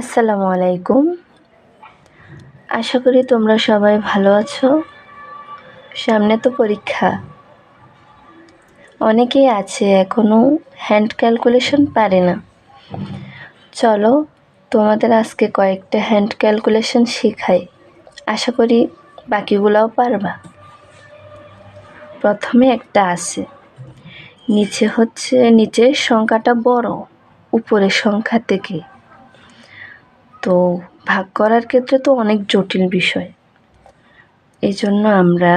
আসসালামু আলাইকুম। আশা করি তোমরা সবাই ভালো আছো। সামনে তো পরীক্ষা। অনেকেই আছে এখনও হ্যান্ড ক্যালকুলেশন পারে না। চলো তোমাদের আজকে কয়েকটা হ্যান্ড ক্যালকুলেশন শেখাই। আশা করি বাকিগুলোও পারবা। প্রথমে একটা আছে, নিচের সংখ্যাটা বড় উপরের সংখ্যা থেকে। তো ভাগ করার ক্ষেত্রে তো অনেক জটিল বিষয়। এই জন্য আমরা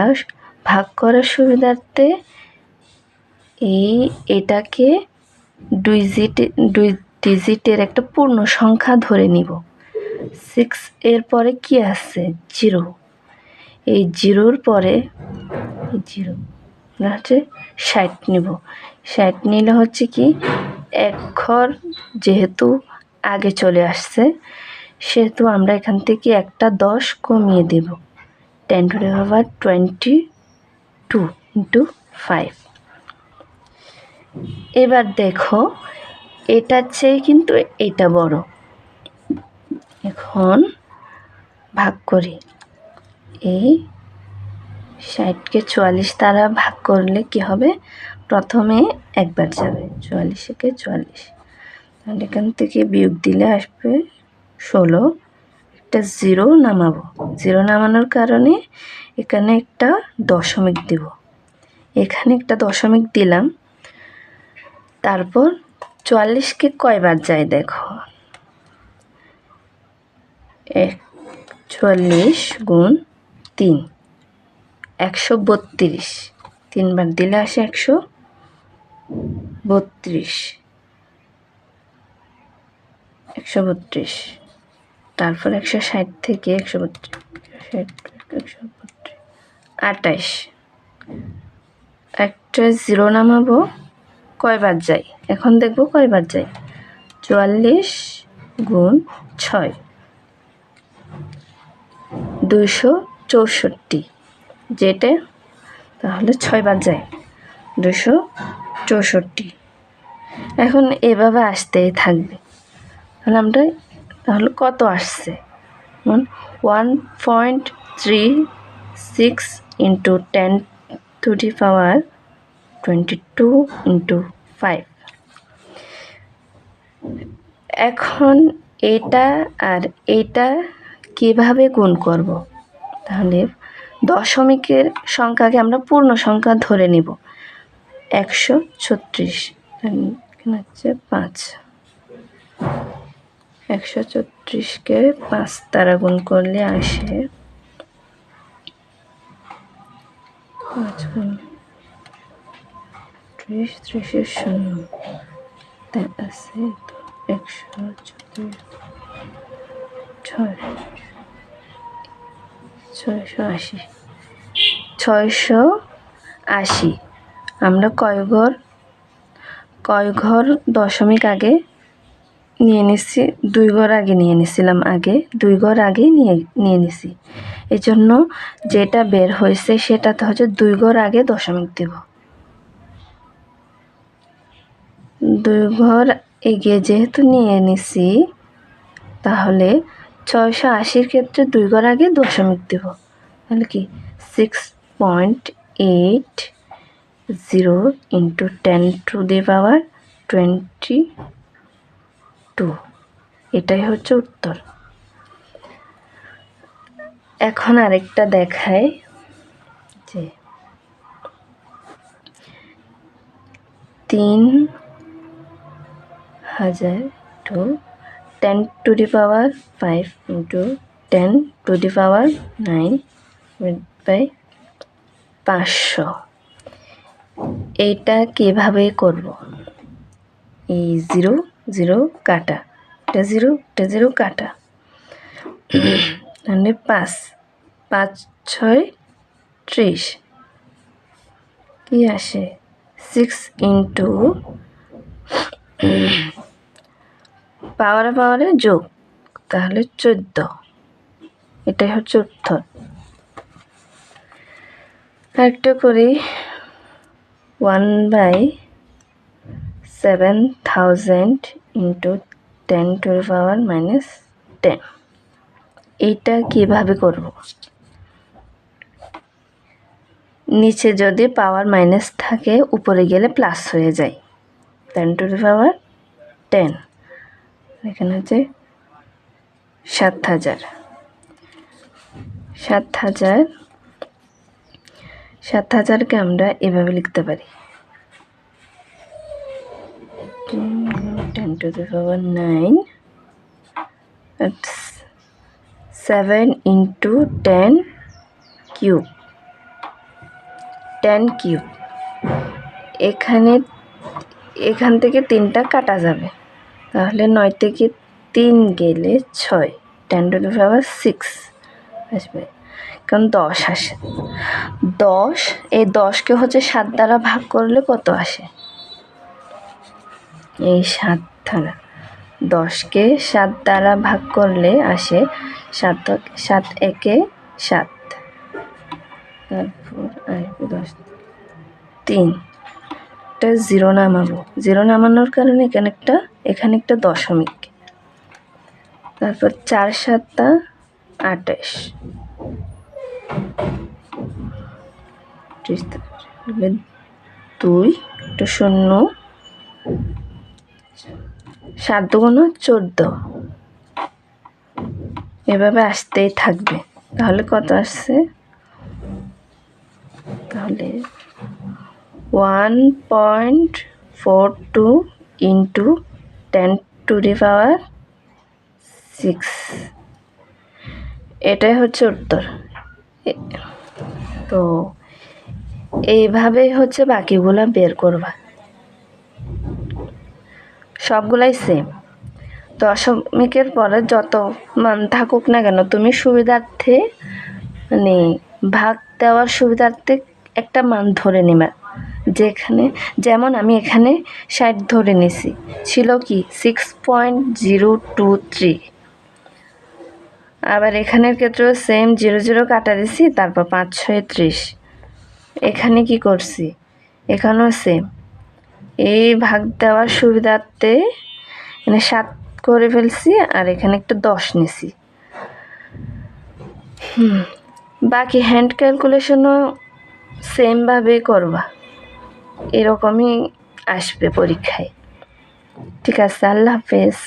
ভাগ করার সুবিধার্থে এটাকে দুই ডিজিটের একটা পূর্ণ সংখ্যা ধরে নিব। 6 এর পরে কি আছে? 0। এই 0-র পরে 0 হচ্ছে 60 নিব। 60 নিলে হচ্ছে কি এক ঘর যেহেতু আগে চলে আসছে, সেহেতু আমরা এখান থেকে একটা 10 কমিয়ে দেব। 10^22 × 5। এবার দেখো এটার চেয়ে কিন্তু এটা বড়। এখন ভাগ করি। এই 60-কে 44 দ্বারা ভাগ করলে কি হবে? প্রথমে একবার যাবে, 44-কে 44। তাহলে এখান থেকে বিয়োগ দিলে আসবে 16। একটা 0 নামাবো। 0 নামানোর কারণে এখানে একটা দশমিক দেব। এখানে একটা দশমিক দিলাম। তারপর 44-কে কয়বার যায় দেখো। 44 × 3 132। 3 বার দিলে আসে 132। তারপর 160 থেকে 132 28। একটা 0 নামাবো। কয়বার যায় এখন দেখব কয়বার যায়। 44 × 6 264, যেটা তাহলে 6 বার যায় 264। এখন এভাবে আসতেই থাকবে। তাহলে কত আসছে? 1.36 × 10^22 × 5। এখন এটা আর এটা কিভাবে গুণ করব? তাহলে দশমিকের সংখ্যাকে আমরা পূর্ণ সংখ্যা ধরে নিব। 136 হচ্ছে 5। 136-কে 5 দ্বারা গুণ করলে আসে 5 × 30 0। তাই আছে 680। 680 আমরা কয় ঘর দশমিক আগে নিয়ে নিছি? 2 ঘর আগে নিয়ে নিছিলাম। 2 ঘর আগে নিয়ে নিছি। এই জন্য যেটা বের হয়েছে সেটাতে হচ্ছে 2 ঘর আগে দশমিক দেব। 2 ঘর এগিয়ে যেহেতু নিয়ে নিছি, তাহলে 680-র ক্ষেত্রে 2 ঘর আগে দশমিক দেব। তাহলে কি 6.80 × 10^22। এটাই হচ্ছে উত্তর। এখন আরেকটা দেখাই, যে 3000 × 10^5 × 10^9/500। এটা কিভাবে করব? এই 0 0 কাটা, এটা 0 এটা 0 কাটা, তাহলে 5 5 6 30 কি আসে? 6 পাওয়ারে যোগ, তাহলে 14। এটাই হচ্ছে উত্তর। আরেকটা করি। 1/7000 × 10^-6 10। এইটা কিভাবে করব? নিচে যদি পাওয়ার মাইনাস থাকে উপরে গেলে প্লাস হয়ে যায়। 10 টু দি পাওয়ার 10, এখানে হচ্ছে 7000। 7000কে আমরা এভাবে লিখতে পারি 10 to the power 9, that's 7 into 10 cube, 10 cube. এখান থেকে 3টা কাটা যাবে, তাহলে 9 থেকে 3 গেলে 6, 10 to the power 6 আসবে, কারণ 10 আসে। 10, এই 10কে হচ্ছে 7 দ্বারা ভাগ করলে কত আসে? এই 7 দ্বারা 10কে 7 দ্বারা ভাগ করলে আসে 7 একে 7, তারপর 10 3, এটা 0 নামাবো। 0 নামানোর কারণে এখানে একটা দশমিক, তারপর 4 7 28, 2 একটা 0, 7 2 14, এভাবে আসতেই থাকবে। তাহলে কত আসছে? তাহলে 1.42 ইন্টু 10 টু দি পাওয়ার 6, এটাই হচ্ছে উত্তর। তো এইভাবেই হচ্ছে বাকিগুলা বের করবা, সবগুলাই সেম। দশমিকের পরে যত মান থাকুক না কেন, তুমি সুবিধার্থে মানে ভাগ দেওয়ার সুবিধার্থে একটা মান ধরে নেবা। যেমন আমি এখানে 60 ধরে নিছি, ছিল কি 6.023। আবার এখানের ক্ষেত্রেও সেম 0 0 কাটা দিছি, তারপর 5 6 30। এখানে কি করছি? এখানেও সেম, এই ভাগ দেওয়ার সুবিধার্থে মানে 7 করে ফেলছি, আর এখানে একটা 10 নিছি। বাকি হ্যান্ড ক্যালকুলেশনও সেমভাবে করবা, এরকমই আসবে পরীক্ষায়। ঠিক আছে, আল্লাহ হাফেজ।